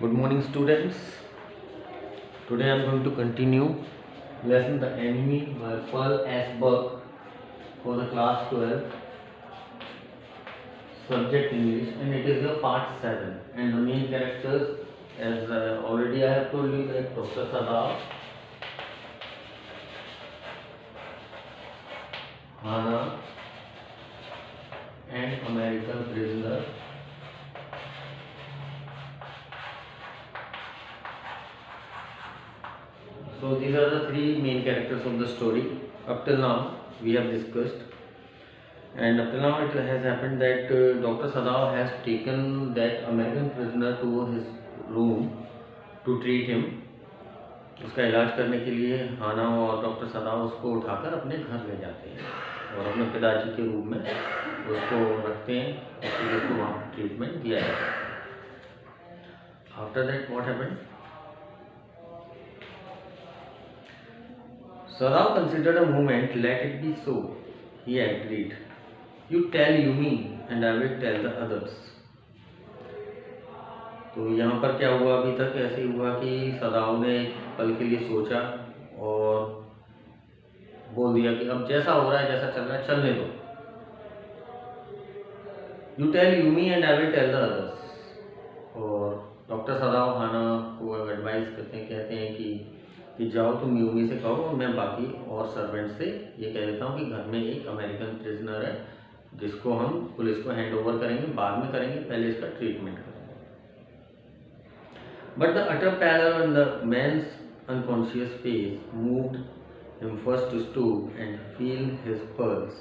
Good morning, students. Today I am going to continue lesson The Enemy by Pearl S. Buck for the class 12 subject English, and it is the part 7. And the main characters, as already I have told you, that Dr. Sadaf, Hana, and American prisoner. So these are the three main characters of the story. Up till now we have discussed, and up till now it has happened that Dr. Sadaf has taken that American prisoner to his room to treat him. उसका इलाज करने के लिए हाना और doctor Sadaf उसको उठाकर अपने घर ले जाते हैं और अपने पिताजी के रूम में उसको रखते हैं और फिर उसको वहाँ ट्रीटमेंट दिया जाता है. After that what happened? Sadaf considered a moment. Let it be so, he agreed. You tell Yumi and I will tell the others. तो यहाँ पर क्या हुआ? अभी तक ऐसे ही हुआ कि सदाफ ने पल के लिए सोचा और बोल दिया कि अब जैसा हो रहा है, जैसा चल रहा है, चलने दो. You tell Yumi and I will tell the others. और डॉक्टर सदाफ हाना को एडवाइस कहते हैं कि जाओ तुम यूमी से कहो और मैं बाकी और सर्वेंट से ये कह देता हूँ कि घर में एक अमेरिकन प्रिजनर है जिसको हम पुलिस को हैंड ओवर करेंगे, बाद में करेंगे, पहले इसका ट्रीटमेंट करेंगे. But the utter pallor in the man's unconscious face moved him first to stoop and feel his pulse.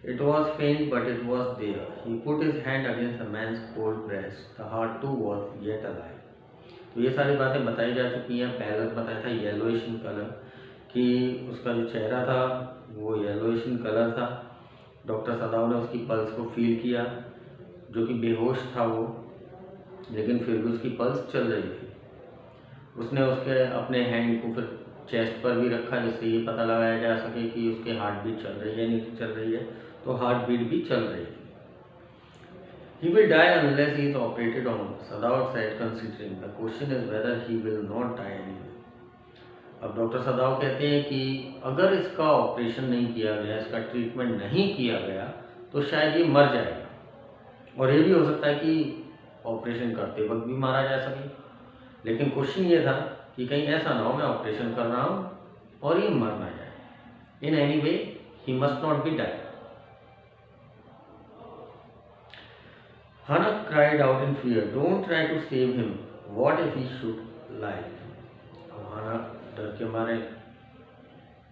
It was faint but it was there. He put his hand against the man's cold breast. The heart too was yet alive. तो ये सारी बातें बताई जा चुकी हैं. पहले बताया था येलोइश इन कलर, कि उसका जो चेहरा था वो येलोइश इन कलर था. डॉक्टर सदाफ ने उसकी पल्स को फील किया, जो कि बेहोश था वो, लेकिन फिर भी उसकी पल्स चल रही थी. उसने उसके अपने हैंड को फिर चेस्ट पर भी रखा जिससे ये पता लगाया जा सके कि उसके हार्ट बीट चल रही है नहीं चल रही है. तो हार्ट बीट भी चल रही थी. He will die unless he is operated on, Sadaf said, considering. The question is whether he will not die anyway. अब डॉक्टर सदाफ कहते हैं कि अगर इसका ऑपरेशन नहीं किया गया, इसका ट्रीटमेंट नहीं किया गया, तो शायद ये मर जाएगा. और ये भी हो सकता है कि ऑपरेशन करते वक्त भी मारा जा सके. लेकिन क्वेश्चन ये था कि कहीं ऐसा ना हो मैं ऑपरेशन कर रहा हूँ और ये मर ना जाए. In any way he must not be die. Hana cried out in fear. Don't try to save him. What if he should lie? Hana डर के मारे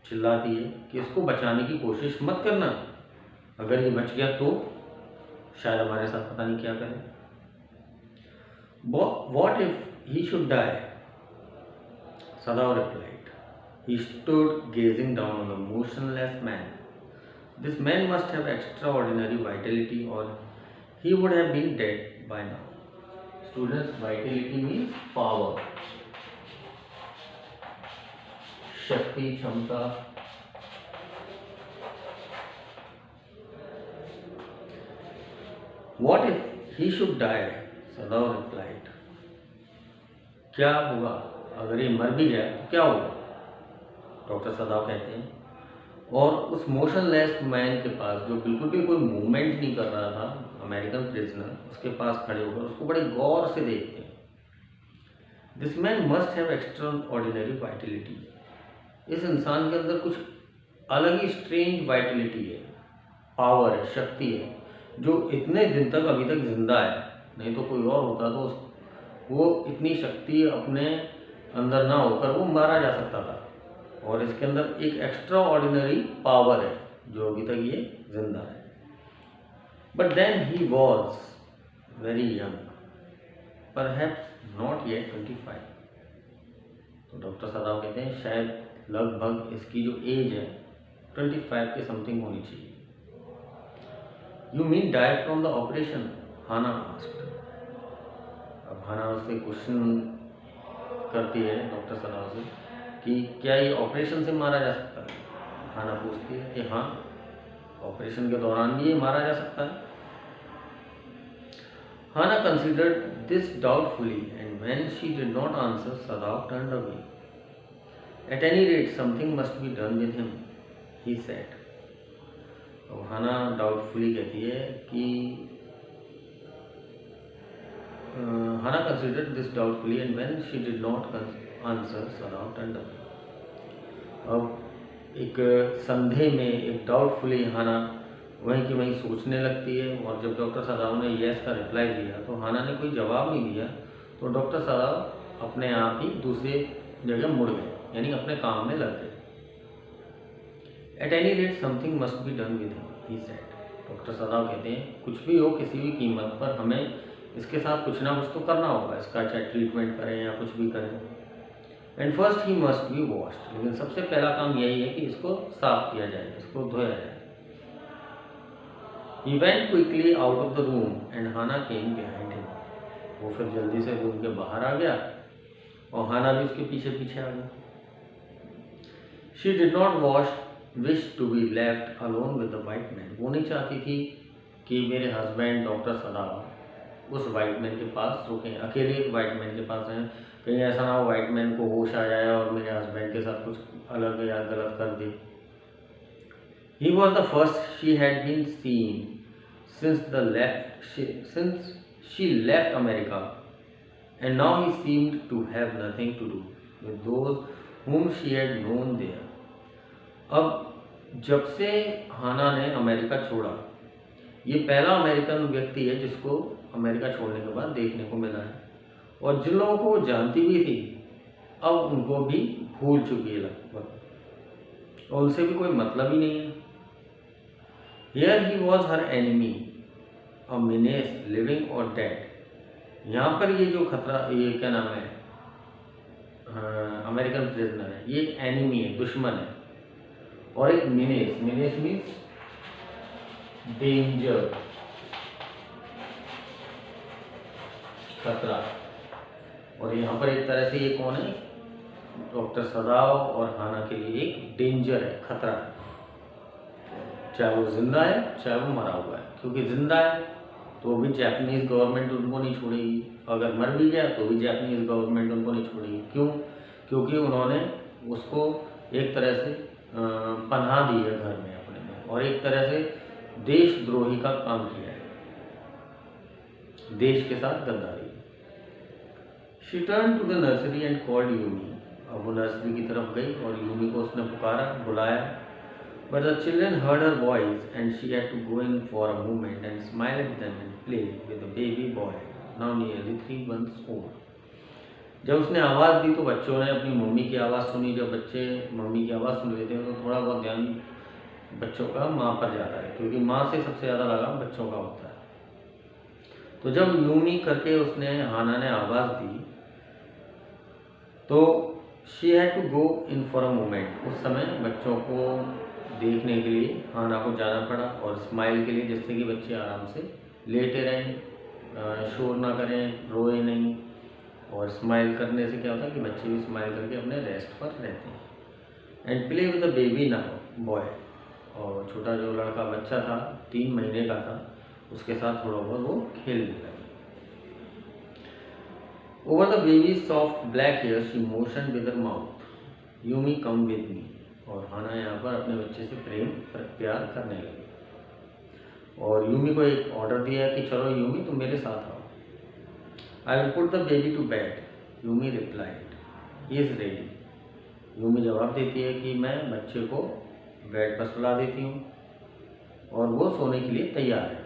चिल्लाती है कि इसको बचाने की कोशिश मत करना. अगर ये बच गया तो शायद हमारे साथ पता नहीं क्या करे. What if he should die? Sadaf replied. He stood gazing down on the motionless man. This man must have extraordinary vitality or he would have been dead by now. Students, vitality means power, शक्ति, क्षमता. What if he should die? Sadaf replied. क्या होगा अगर ये मर भी गया तो क्या होगा? डॉक्टर सदाफ कहते हैं. और उस मोशनलेस मैन के पास, जो बिल्कुल भी कोई मूवमेंट नहीं कर रहा था, अमेरिकन प्रिजनर, उसके पास खड़े होकर उसको बड़े गौर से देखते हैं. This man must have extra ordinary vitality. इस इंसान के अंदर कुछ अलग ही स्ट्रेंज वाइटिलिटी है, पावर है, शक्ति है, जो इतने दिन तक अभी तक जिंदा है. नहीं तो कोई और होता तो वो इतनी शक्ति अपने अंदर ना होकर वो मारा जा सकता था. और इसके अंदर एक एक्स्ट्रा ऑर्डिनरी पावर है जो अभी तक ये जिंदा है. But then he was very young, perhaps not yet 25. तो डॉक्टर सदाफ कहते हैं शायद लगभग इसकी जो एज है 25 के समथिंग होनी चाहिए. You mean die from the operation? Hana asked. अब हाना उससे क्वेश्चन करती है डॉक्टर सदाफ से कि क्या ये ऑपरेशन से मारा जा सकता है. हाना पूछती है कि हाँ, ऑपरेशन के दौरान भी ये मारा जा सकता है. Hannah considered this doubtfully, and when she did not answer, Sadaf turned away. At any rate, something must be done with him, he said. तो हाना डाउटफुली कहती है कि Hannah considered this doubtfully, and when she did not answer, Sadaf turned away. अब एक संदेह में, एक doubtfully हाना वहीं की वहीं सोचने लगती है। और जब डॉक्टर सदाव ने यस का रिप्लाई दिया तो हाना ने कोई जवाब नहीं दिया, तो डॉक्टर सदाव अपने आप ही दूसरी जगह मुड़ गए, यानी अपने काम में लग गए। At any rate something must be done with him, he said. Doctor सदाव कहते हैं कुछ भी हो, किसी भी कीमत पर हमें इसके साथ कुछ ना कुछ तो करना होगा, इसका चाहे ट्रीटमेंट करें या कुछ भी करें। And first he must be washed, लेकिन सबसे पहला काम यही है कि इसको साफ किया जाए, इसको धोया जाए। He went quickly out of the room and Hannah came behind him. वो फिर जल्दी से रूम के बाहर आ गया और हाना भी उसके पीछे पीछे आ गई। She did not wish to be left alone with the white man. वो नहीं चाहती थी कि मेरे हस्बैंड डॉक्टर सदाव उस वाइट मैन के पास रुकें, अकेले वाइट मैन के पास रहें। कहीं ऐसा ना हो वाइट मैन को होश आ जाए और मेरे हस्बैंड के साथ कुछ अलग या गलत कर दे। He was the first she had been seen since she left America, and now he seemed to have nothing to do with those whom she had known there. अब जब से हाना ने अमेरिका छोड़ा, ये पहला अमेरिकन व्यक्ति है जिसको अमेरिका छोड़ने के बाद देखने को मिला है, और जिन लोगों को वो जानती भी थी अब उनको भी भूल चुकी है लगभग, और उनसे भी कोई मतलब ही नहीं है। Here he was her enemy, a menace, living or dead. यहाँ पर ये जो खतरा, ये क्या नाम है, अमेरिकन प्रिजनर है, ये एनिमी है, दुश्मन है, और एक menace, menace मीन्स डेंजर, खतरा। और यहाँ पर एक तरह से ये कौन है, डॉक्टर सदाव और हाना के लिए एक डेंजर है, खतरा है, चाहे वो जिंदा है चाहे वो मरा हुआ है। क्योंकि जिंदा है तो भी जापानीज़ गवर्नमेंट उनको नहीं छोड़ेगी, अगर मर भी गया तो भी जापानीज़ गवर्नमेंट उनको नहीं छोड़ेगी। क्यों? क्योंकि उन्होंने उसको एक तरह से पनाह दी है घर में अपने में, और एक तरह से देशद्रोही का काम किया है, देश के साथ गद्दारी। She turned to the nursery and called Yumi. अब वो नर्सरी की तरफ गई और यूमी को उसने पुकारा, बुलाया। But the children heard her voice and she had to go in for a moment and smile at them and play with a baby boy, now nearly 3 months old. जब उसने आवाज़ दी तो बच्चों ने अपनी मम्मी की आवाज़ सुनी। जब बच्चे मम्मी की आवाज़ सुन लेते हैं तो थोड़ा बहुत ध्यान बच्चों का माँ पर जाता है, क्योंकि माँ से सबसे ज़्यादा लगाव बच्चों का होता है। तो जब यूमी करके उसने हाना ने आवाज़ दी तो she had to go in for a moment, उस समय बच्चों को देखने के लिए हाना को जाना पड़ा, और स्माइल के लिए, जिससे कि बच्चे आराम से लेटे रहें, शोर ना करें, रोए नहीं। और स्माइल करने से क्या होता है कि बच्चे भी स्माइल करके अपने रेस्ट पर रहते हैं। And play with the baby now boy, और छोटा जो लड़का बच्चा था 3 महीने का था, उसके साथ थोड़ा बहुत वो खेलने लगे। Over the baby soft black hair she motion with her mouth, Yumi come with me. और हाना यहाँ पर अपने बच्चे से प्यार करने लगी, और यूमी को एक ऑर्डर दिया कि चलो यूमी तुम मेरे साथ आओ। I will put the baby to bed, Yumi replied, he is ready. Yumi जवाब देती है कि मैं बच्चे को बेड पर सुला देती हूँ, और वो सोने के लिए तैयार है।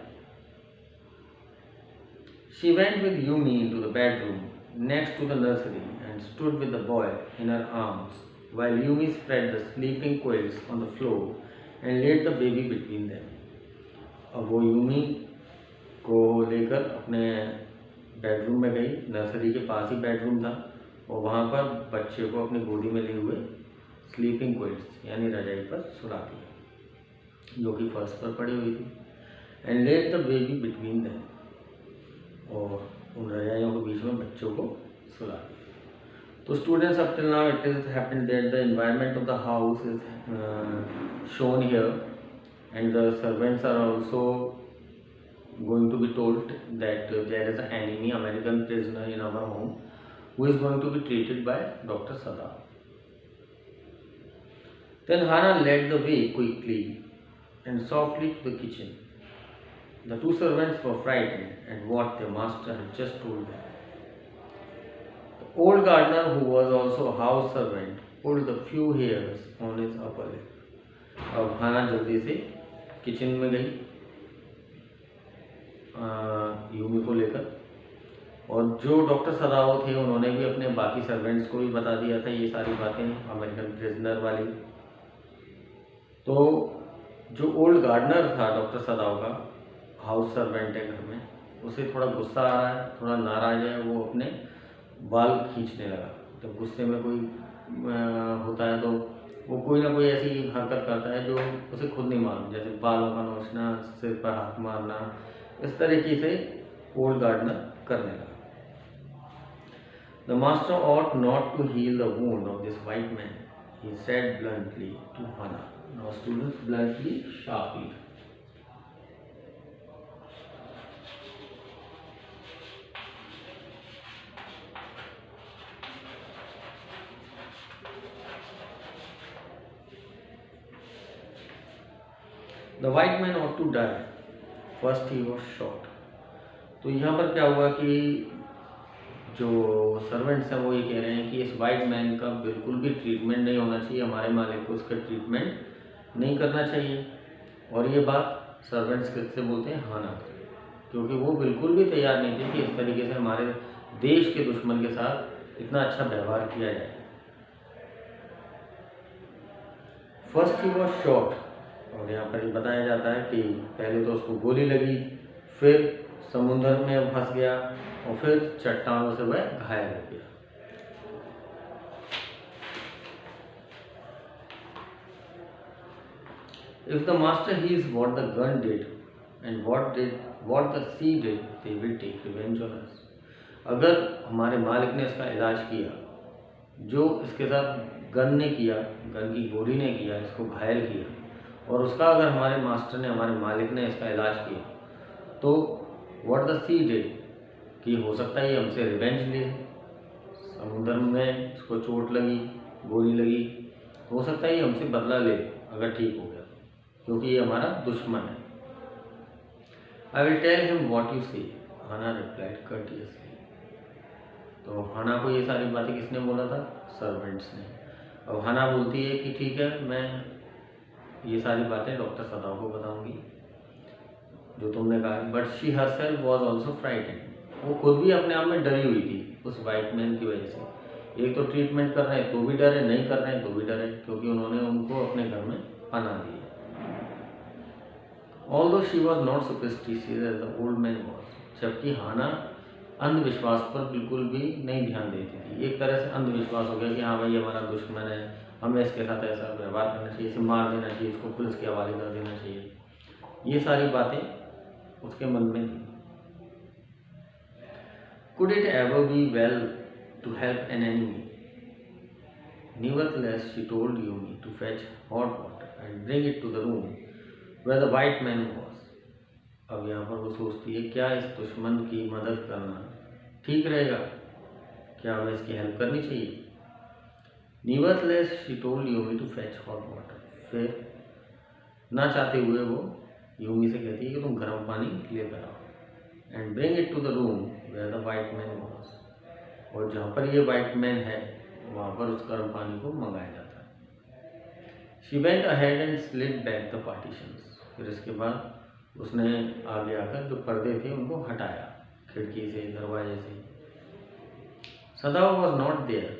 She went with Yumi into the bedroom next to the nursery and stood with the boy in her arms while Yumi spread the sleeping quilts on the floor and laid the baby between them. अब वो Yumi को लेकर अपने bedroom में गई, nursery के पास ही bedroom था, और वहाँ पर बच्चे को अपनी गोदी में लिए हुए स्लीपिंग क्विल्ट्स यानी रजाई पर सुला दिया, जो कि फर्श पर पड़ी हुई थी। And laid the baby between them, और उन रजाइयों के बीच में बच्चों को सुला दिया। So students, up till now it has happened that the environment of the house is shown here, and the servants are also going to be told that there is an enemy American prisoner in our home who is going to be treated by Dr. Sada. Then Hana led the way quickly and softly to the kitchen. The two servants were frightened at what their master had just told them. The old gardener, who was also a house servant, pulled the few hairs on his upper lip. अब हाना जल्दी से kitchen में गई Yumi को लेकर, और जो doctor सदाओ थे उन्होंने भी अपने बाकी सर्वेंट्स को भी बता दिया था ये सारी बातें अमेरिकन प्रिजनर वाली। तो जो ओल्ड गार्डनर था डॉक्टर सदाओ का, हाउस सर्वेंट है घर में, उसे थोड़ा गुस्सा आ रहा है, थोड़ा नाराज है, वो अपने बाल खींचने लगा। जब गुस्से में कोई होता है तो वो कोई ना कोई ऐसी हरकत करता है जो उसे खुद नहीं मालूम, जैसे बालों का नोचना, सिर पर हाथ मारना, इस तरीके से ओल्ड गार्डनर करने लगा। The master ought not to heal the wound of this white man, he said bluntly to Hana. Now students, bluntly, sharply. The white man ought to die. First he was shot. तो यहाँ पर क्या हुआ कि जो servants हैं वो ये कह रहे हैं कि इस वाइट मैन का बिल्कुल भी ट्रीटमेंट नहीं होना चाहिए, हमारे मालिक को उसका ट्रीटमेंट नहीं करना चाहिए। और ये बात सर्वेंट्स किससे बोलते हैं? हाना, क्योंकि वो बिल्कुल भी तैयार नहीं थे कि इस तरीके से हमारे देश के दुश्मन के साथ इतना अच्छा व्यवहार किया जाए। फर्स्ट ही वॉज शॉट, और यहाँ पर बताया जाता है कि पहले तो उसको गोली लगी, फिर समुद्र में फंस गया, और फिर चट्टानों से वह घायल हो गया। If the master hears what the gun did and what the sea did, they will take revenge on us. अगर हमारे मालिक ने इसका इलाज किया, जो इसके साथ गन ने किया, गन की गोली ने किया, इसको घायल किया, और उसका अगर हमारे मास्टर ने, हमारे मालिक ने इसका इलाज किया, तो व्हाट द सी डिड, कि हो सकता है ये हमसे रिवेंज ले, समुद्र में इसको चोट लगी, गोली लगी, हो सकता है ये हमसे बदला ले अगर ठीक हो गया, क्योंकि ये हमारा दुश्मन है। I will tell him what you say, Hana replied कर्टियसली। तो हाना को ये सारी बातें किसने बोला था? सर्वेंट्स ने। अब हाना बोलती है कि ठीक है, मैं ये सारी बातें डॉक्टर सदाओ को बताऊंगी जो तुमने कहा। But she herself was also frightened, वो खुद भी अपने आप में डरी हुई थी उस वाइट मैन की वजह से। एक तो ट्रीटमेंट कर रहे हैं तो भी डर है, नहीं कर रहे हैं तो भी डर है, क्योंकि उन्होंने उनको अपने घर में पनाह दी है। Although she was not superstitious as the old man was, जबकि हाना अंधविश्वास पर बिल्कुल भी नहीं ध्यान देती थी। एक तरह से अंधविश्वास हो गया कि हाँ भाई हमारा दुश्मन है, हमें इसके साथ ऐसा व्यवहार करना चाहिए, इसे मार देना चाहिए, इसको पुलिस के हवाले कर देना चाहिए, ये सारी बातें उसके मन में थी। Could it ever be well to help an enemy? Nevertheless, she told Yumi to fetch hot water and bring it to the room where the white man was. अब यहाँ पर वो सोचती है, क्या इस दुश्मन की मदद करना ठीक रहेगा? क्या हमें इसकी हेल्प करनी चाहिए? Nevertheless, she told Yumi to fetch hot water. फिर ना चाहते हुए वो यूमी से कहती है कि तुम गर्म पानी लेकर आओ, and bring it to the room where the white man was. और जहाँ पर ये white man है वहाँ पर उस गर्म पानी को मंगाया जाता है। She went ahead and slid back the partitions. फिर इसके बाद उसने आगे आकर जो पर्दे थे उनको हटाया, खिड़की से, दरवाजे से। सदाओ वॉज नॉट देयर,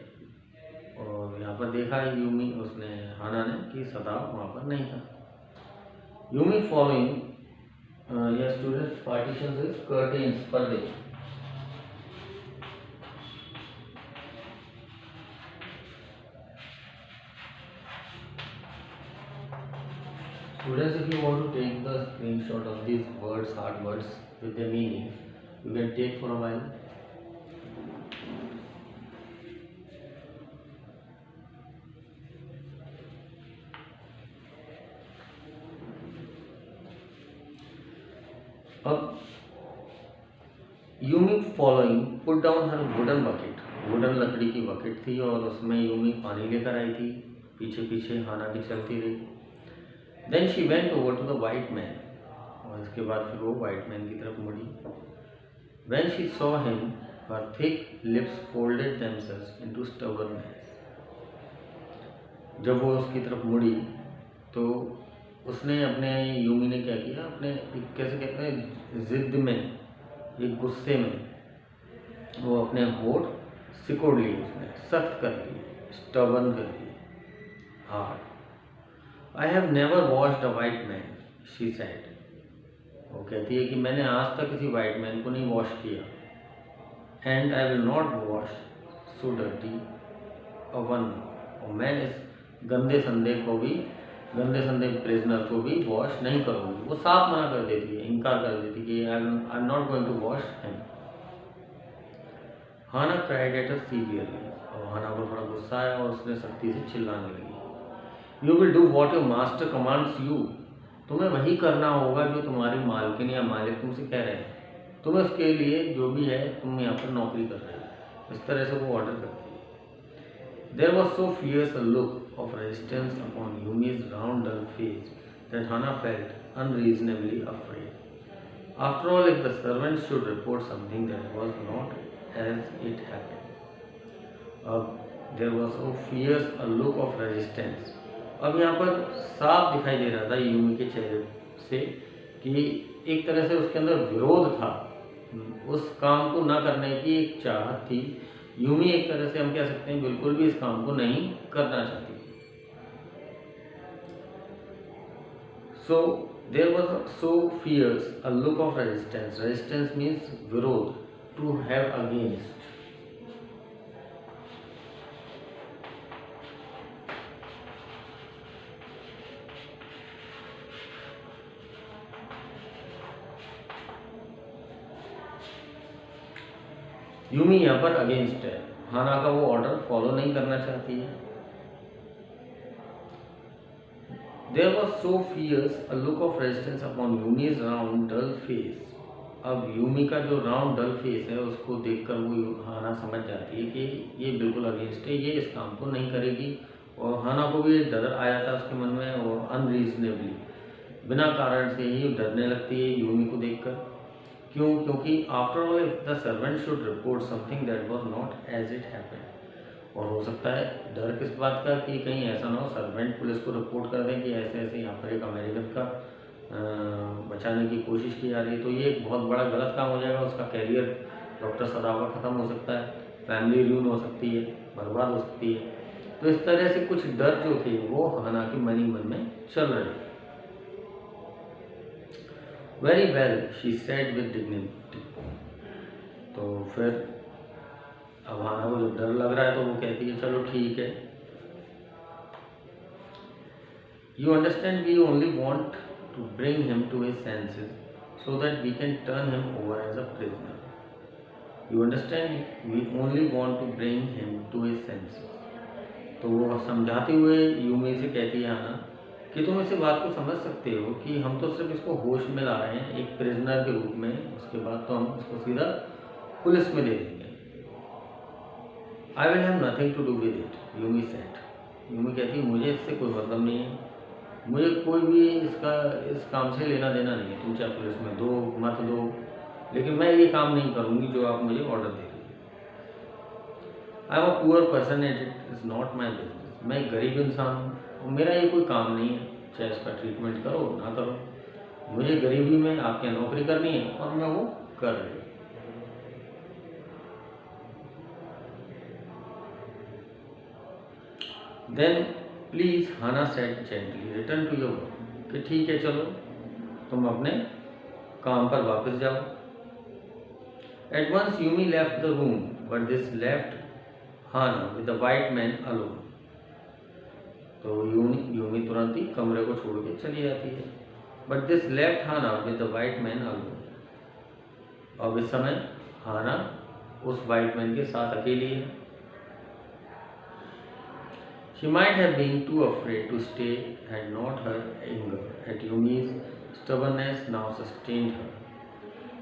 और यहाँ पर देखा यूमी, उसने, हाना ने, कि सदाओ वहाँ पर नहीं था। यूमी फॉलोइंग या स्टूडेंट्स पार्टीशन इज कर्टेन्स, पर्दे। Students, if you want to take the screenshot of these words, hard words with their meaning, you can take for a while. अब यूमी फॉलोइंग पुट डाउन हर wooden bucket, wooden लकड़ी की bucket थी और उसमें Yumi पानी लेकर आई थी। पीछे पीछे हाना भी चलती रही। Then she went over to the white man, और इसके बाद फिर वो वाइट मैन की तरफ मुड़ी। When she saw him her thick lips folded themselves into stubbornness. जब वो उसकी तरफ मुड़ी तो उसने अपने यूमी ने क्या किया, अपने कैसे कहते हैं जिद में, एक गुस्से में वो अपने होठ सिकोड़ लिए, उसने सख्त कर लिए, स्टबर्न कर लिए, hard. I have never washed a white man, she said. वो कहती है कि मैंने आज तक किसी वाइट मैन को नहीं वॉश किया। And I will not wash so dirty a one, और मैं इस गंदे संदे प्रिजनर को भी वॉश नहीं करूँगी। वो साफ मना कर देती है, इनकार कर देती है कि I am not going to wash him. Hana cried at her severely, और हाना को थोड़ा गुस्सा आया और उसने सख्ती से चिल्लाने लगी। You will do what your master commands you, तुम्हें वही करना होगा जो तुम्हारी मालकिन या मालिक तुमसे कह रहे हैं। तुम्हें उसके लिए जो भी है, तुम यहाँ पर नौकरी कर रहे हो। इस तरह से वो ऑर्डर करती है। There was so fierce a look of resistance upon Yumi's round dull face that Hana felt unreasonably afraid. After all, if the servants should report something that was not as it happened. There was so fierce a look of resistance. अब यहाँ पर साफ दिखाई दे रहा था Yumi के चेहरे से कि एक तरह से उसके अंदर विरोध था, उस काम को न करने की एक चाहत थी। यूमी एक तरह से हम कह सकते हैं बिल्कुल भी इस काम को नहीं करना चाहती। So there was so fierce a look of resistance, resistance means विरोध, टू हैव अगेंस्ट। यूमी यहाँ पर अगेंस्ट है, हाना का वो ऑर्डर फॉलो नहीं करना चाहती है। There was so fierce a look of resistance upon Yumi's round dull face. अब यूमी का जो राउंड डल फेस है उसको देखकर वो हाना समझ जाती है कि ये बिल्कुल अगेंस्ट है, ये इस काम को नहीं करेगी। और हाना को भी डर आया था उसके मन में, और अनरीजनेबली बिना कारण से ही डरने लगती है यूमी को देखकर। क्यों? क्योंकि after all if the servant should report something that was not as it happened, और हो सकता है डर किस बात का कि कहीं ऐसा ना हो सर्वेंट पुलिस को रिपोर्ट कर दें कि ऐसे ऐसे यहाँ पर एक अमेरिकन का बचाने की कोशिश की जा रही है, तो ये एक बहुत बड़ा गलत काम हो जाएगा। उसका कैरियर डॉक्टर सदाव का ख़त्म हो सकता है, फैमिली र्यून हो सकती है, बर्बाद हो सकती है। तो इस तरह से कुछ डर जो थे वो हाना के मन ही मन में चल रहे थे। Very well, she said with dignity. तो फिर अब हाना को जब डर लग रहा है तो वो कहती है चलो ठीक है। You understand, we only want to bring him to his senses so that we can turn him over as a prisoner. You understand, we only want to bring him to his senses. तो वो समझाते हुए Yumi से कहती है हाना कि तुम इस बात को समझ सकते हो कि हम तो सिर्फ इसको होश में ला रहे हैं एक प्रिजनर के रूप में, उसके बाद तो हम इसको सीधा पुलिस में दे देंगे। I will have nothing to do with it, Yumi said. Yumi कहती है मुझे इससे कोई मतलब नहीं है, मुझे कोई भी इस काम से लेना देना नहीं है। तुम चाहे पुलिस में दो मत दो, लेकिन मैं ये काम नहीं करूँगी जो आप मुझे ऑर्डर दे रही हो। I am a poor person and it is not my business. मैं एक गरीब इंसान हूँ और मेरा ये कोई काम नहीं है, चाहे इसका ट्रीटमेंट करो ना करो। मुझे गरीबी में आपके नौकरी करनी है और मैं वो कर रही हूँ। Then please, Hana said gently, return to your work. कि ठीक है चलो तुम अपने काम पर वापस जाओ। At once Yumi left the room but this left Hana with the white man alone. तो यूमी तुरंत ही कमरे को छोड़ के चली जाती है। But this left Hana with the white man alone. अब इस समय हाना उस वाइट मैन के साथ अकेली है। She might have been too afraid to stay had not her anger at Yumi's stubbornness now sustained her.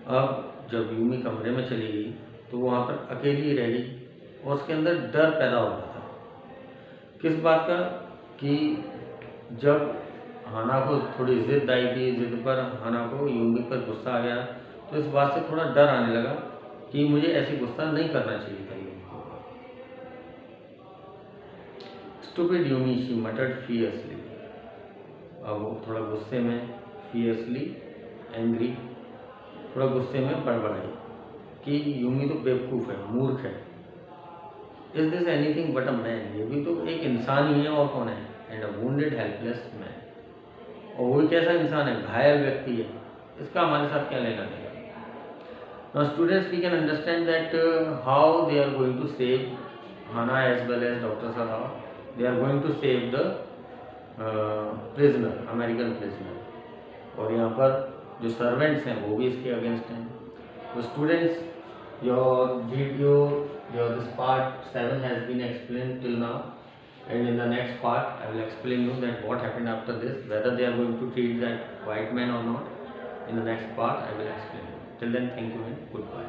अब जब यूमी कमरे में चली गई तो वहाँ पर अकेली रह गई और उसके अंदर डर पैदा हो रहा था। किस बात का कि जब हाना को थोड़ी ज़िद आई थी, ज़िद पर हाना को यूमी पर गुस्सा आ गया, तो इस बात से थोड़ा डर आने लगा कि मुझे ऐसे गुस्सा नहीं करना चाहिए था यूमी को। Stupid Yumi, she मटर्ड fiercely. अब वो थोड़ा गुस्से में, फियर्सली, एंग्री, थोड़ा गुस्से में बड़बड़ाई कि यूमी तो बेवकूफ़ है, मूर्ख है। Is this anything but a man, ये भी तो एक इंसान ही है और कौन है। And a wounded helpless man, और वो एक ऐसा इंसान है, घायल व्यक्ति है, इसका हमारे साथ क्या लेना देना। Now students, we can understand that how they are going to save Hana as well as doctor Sadao. They are going to save the prisoner, American prisoner. और यहाँ पर जो सर्वेंट्स हैं वो भी इसके अगेंस्ट हैं। तो students, your video, this part 7 has been explained till now, and in the next part I will explain you that what happened after this, whether they are going to treat that white man or not. In the next part I will explain you. Till then, thank you and goodbye.